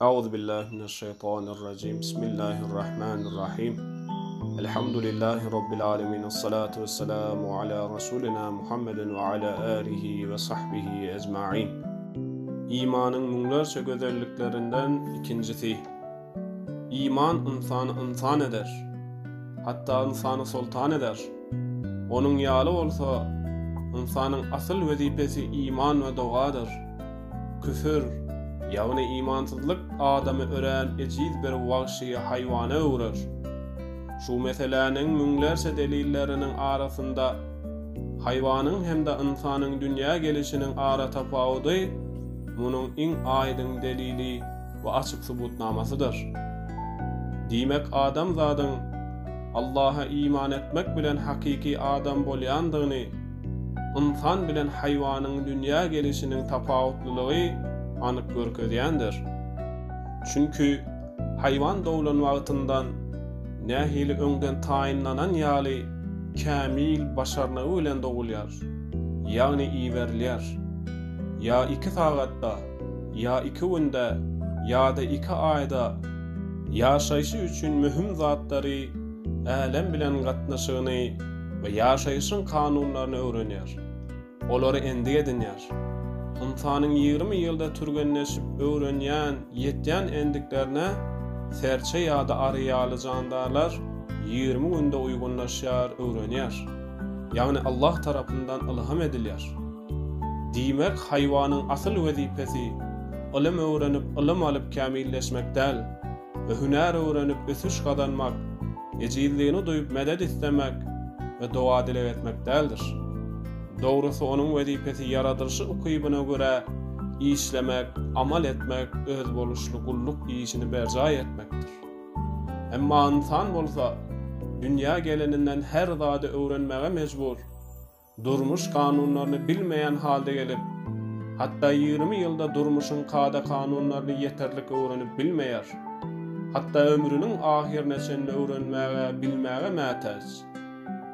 أعوذ بالله من الشيطان الرجيم بسم الله الرحمن الرحيم الحمد لله رب العالمين الصلاة والسلام على رسولنا محمد وعلى آله وصحبه أجمعين. İmanın münglerçe gözelliklerinden ikincisi. İman insanı insan eder. Hatta insanı sultan eder. Onun ýaly bolsa insanın asıl vazifesi iman ve dogadır. Küfür, ýagny imansızlyk adamy ören ejiz bir wagşy haýwana öwrer. Şu meseleniň müňlerçe delilleriniň arasynda haýwanyň hemde insanyň dünýä gelişiniň ara tapawudy munyň iň aýdyň delili we açyk subutnamasydyr. Diýmek adam zadyň Allah'a iman etmek bilen hakiki adam bolýandygyny, insan bilen haýwanyň dünýä gelişiniň tapawutlylygy anyk görkezýändir. Çünki haýwan dowlan wagtyndan nähili öňden taýinlanan ýaly kämil başarlygy bilen dowulýar. Ýagny iýerler. Ya 2 sagatda, ya 2 günde, ya da 2 aýda ýaşaýşy üçin mühim zatlary älen bilen gatnaşygyny we ýaşaýyşyň kanunlaryny öwrenýär. Olary endi edinýär. İnsanyň 20 ýylda türgenleşip öwrenýän, ýetýän endiklerine serçe ýa-da aryaly jandarlar 20 günde uýgunlaşýar, öwrenýär. Ýagny Allah tarapyndan ilham edilýär. Diýmek haýwanyň asyl wezipesi ilim öwrenip, ilim alyp kämilleşmek däl we hünär öwrenip ösüş gadanmak, ejizligini duýup meded istemek we dowa dilek etmek däldir. Dogrusy onuň wezipesi yaradyrşy ukybyna görä işlemek, amal etmek, öz boluşly gulluk işini berja etmekdir. Emma insan bolsa dünýä geleninden her zady öwrenmäge mejbur. Durmuş kanunlaryny bilmeýän halda gelip, hatta 20 ýylda durmuşyň kada kanunlaryny ýeterlik öwrenip bilmeýär. Hatta ömrüniň ahirine çenli öwrenmäge, bilmäge mätäç.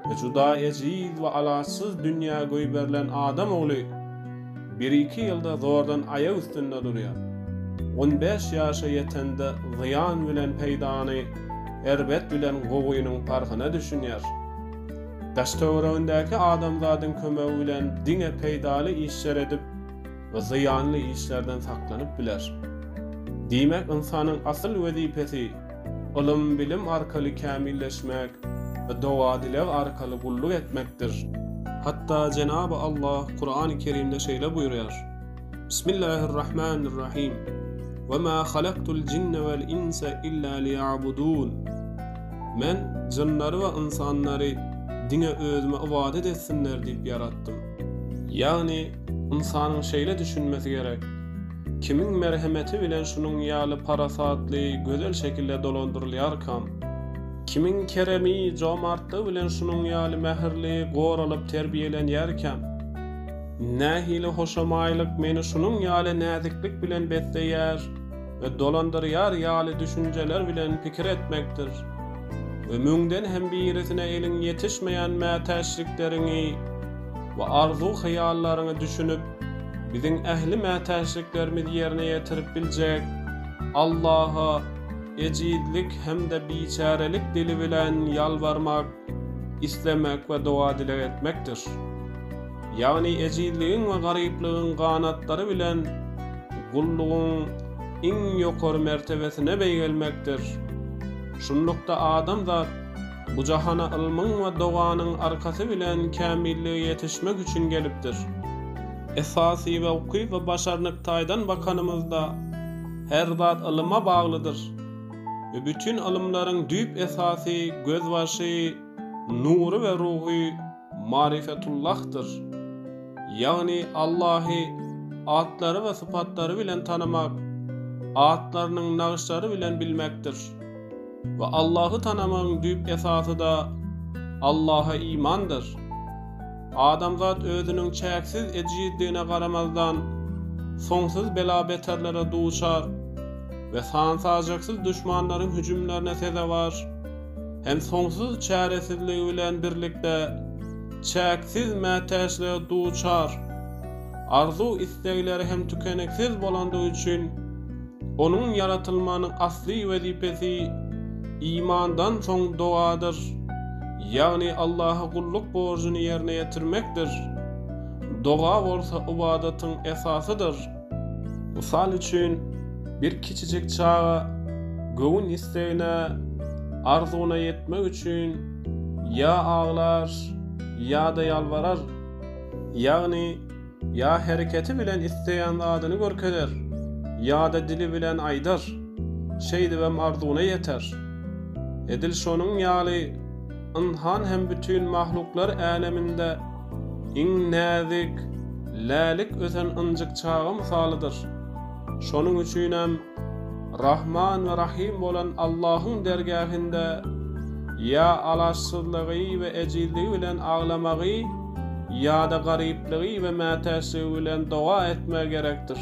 Ve juda ejiz ve alatsız dünýä göýberlen adam oly 1-2 ýylda zordan aýak üstünde durýar. 15 ýaşa ýetende zyan bilen peýdany, erbet bilen goýunyň parhyna düşünýär. Daştöwregindäki adamzadyň kömegi bilen diňe peýdaly işler edip we zyanly işlerden saklanyp biler. Diýmek insanyň asyl wezipesi ilim bilim arkaly kämilleşmek ve dowa dilek arkaly gulluk etmekdir. Hatta Cenab-ı Allah Kur'an-ı Kerim'de şeýle buyurýar: Bismillahirrahmanirrahim. Ve ma halaktul cinne vel insa illa liya'budun. Men jinnlary we insanlary diňe özüme ibadet etsinler diýip ýarattym. Ýagny insanyň şeýle düşünmesi gerek. Kimin merhemeti bilen şunun ýaly parasatly, gözel şekilde dolandyrylýarkam, kimin keremi, jomartlygy bilen şunun ýaly mähirli, goralyp terbiýelenýärkäm, nähili hoşamaýlyk meni şunun ýaly näziklik bilen besleýär we dolandyrýar ýaly düşünjeler bilen pikir etmekdir. Ve müňden hem birisine eliň ýetişmeýän mätäçliklerini we arzu haýallaryny düşünüp biziň ähli mätäçliklerimizi ýerine ýetirip biljek, Allah'a ejizlik hemde biçarelik dili bilen ýalbarmak, islemek we dowa dilek etmekdir. Ýagny ejizligiň we garyplygyň ganatlary bilen gullugyň iň ýokary mertebesine beýgelmekdir. Şunlukda adam zat bu jahana ilmiň we dowanyň arkasy bilen kämillige ýetişmek üçin gelipdir. Esasy we uky we başarnyk taýdan bakanymyzda her zat ilyma baglydyr. Ve bütün ilimlaryň düýp esasy, gözbaşy, nury we ruhy marifetullahdyr. Ýagny Allahy atlary we sypatlary bilen tanamak, atlarynyň nagşlary bilen bilmekdir. Ve Allah'ı tanamagyň düýp esasy da Allah'a imandyr. Adamzat özüniň çäksiz ejizligine garamazdan soňsuz bela beterlere duçar ve sansajaksız düşmanlaryň hüjümlerine sezewar, hem soňsuz çäresizligi bilen birlikde çäksiz mätäçlige duçar. Arzu istegleri hem tükeneksiz bolandygy üçin Onun yaratılmanın asli vazifesi imandan soň duadır. Yani Allah'a kulluk borcunu yerine getirmekdir. Dua bolsa ibadetin esasıdır. Misal üçün bir kiçicik çağa göwün isteğine, arzuna yetmek üçün ya ağlar ya da yalvarar. Yani ya hareketi bilen isteyen adını görkeder, ya da dili bilen aydar. Şeydi ve arzuna yeter. Edil şonun ýaly inhan hem bütün mahluklar aleminde iň näzik, lälik öten ınjyk çağa misalydyr. Şonun üçinem Rahman ve Rahim bolan Allah'ın dergahinde ya alaşsyzlygy ve ejizligi bilen ağlamagy ya da garypligi ve mätäçligi bilen dua etmek gerektir.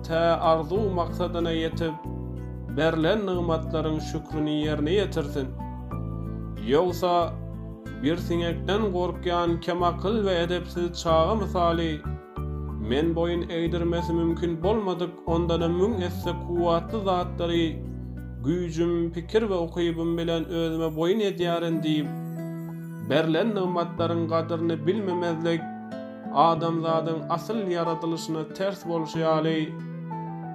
Ta arzu maksadyna yetip berlen nimatlaryň şükrüni yerine ýetirsin. Ýogsa bir siňekden gorkýan kemakıl we edepsiz çağa misaly men boyun eýdirmesi mümkin bolmadyk ondan müň esse kuwatly zatlary güýjüm, pikir we okybym bilen özüme boyun edýärin diýip berlen nimatlaryň gadryny bilmemezlik adamzadyň asyl ýaratylyşyna ters bolşýaly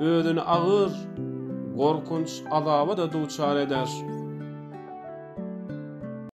özüni agyr, gorkunç azaba da duçar eder.